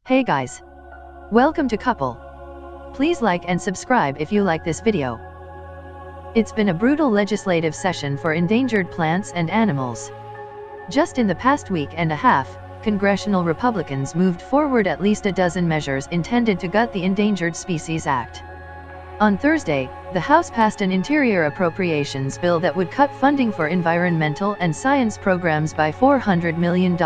Hey guys! Welcome to Couple. Please like and subscribe if you like this video. It's been a brutal legislative session for endangered plants and animals. Just in the past week and a half, congressional Republicans moved forward at least a dozen measures intended to gut the Endangered Species Act. On Thursday, the House passed an interior appropriations bill that would cut funding for environmental and science programs by $400 million,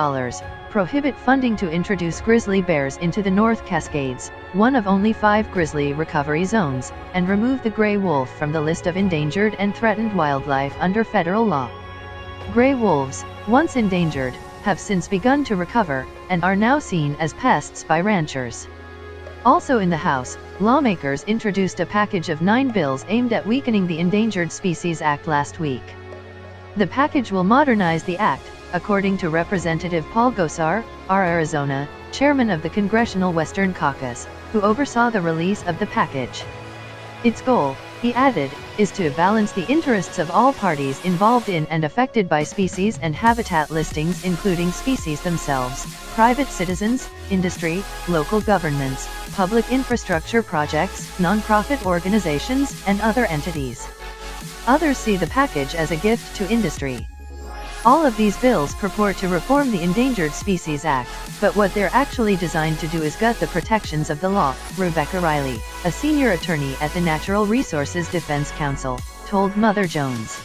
prohibit funding to introduce grizzly bears into the North Cascades, one of only 5 grizzly recovery zones, and remove the gray wolf from the list of endangered and threatened wildlife under federal law. Gray wolves, once endangered, have since begun to recover, and are now seen as pests by ranchers. Also in the House, lawmakers introduced a package of 9 bills aimed at weakening the Endangered Species Act last week. The package will modernize the act, according to Representative Paul Gosar, Arizona, chairman of the Congressional Western Caucus, who oversaw the release of the package. Its goal, he added, is to balance the interests of all parties involved in and affected by species and habitat listings, including species themselves, private citizens, industry, local governments, public infrastructure projects, nonprofit organizations, and other entities. Others see the package as a gift to industry. All of these bills purport to reform the Endangered Species Act, but what they're actually designed to do is gut the protections of the law, Rebecca Riley, a senior attorney at the Natural Resources Defense Council, told Mother Jones.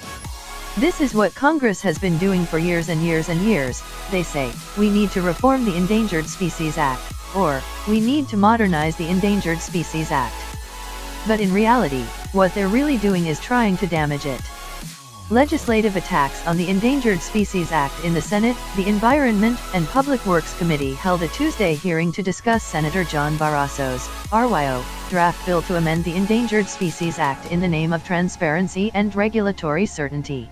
This is what Congress has been doing for years and years and years. They say, we need to reform the Endangered Species Act, or, we need to modernize the Endangered Species Act. But in reality, what they're really doing is trying to damage it. Legislative attacks on the Endangered Species Act in the Senate. The Environment and Public Works Committee held a Tuesday hearing to discuss Senator John Barrasso's RYO draft bill to amend the Endangered Species Act in the name of transparency and regulatory certainty.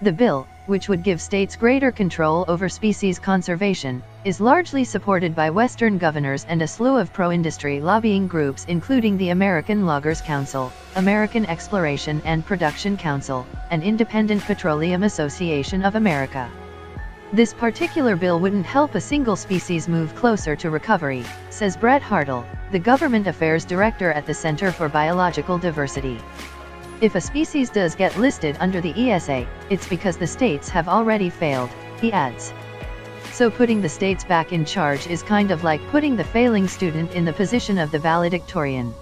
The bill, which would give states greater control over species conservation, is largely supported by Western governors and a slew of pro-industry lobbying groups, including the American Loggers Council, American Exploration and Production Council, and Independent Petroleum Association of America. This particular bill wouldn't help a single species move closer to recovery, says Brett Hartle, the Government Affairs Director at the Center for Biological Diversity. If a species does get listed under the ESA, it's because the states have already failed, he adds. So putting the states back in charge is kind of like putting the failing student in the position of the valedictorian.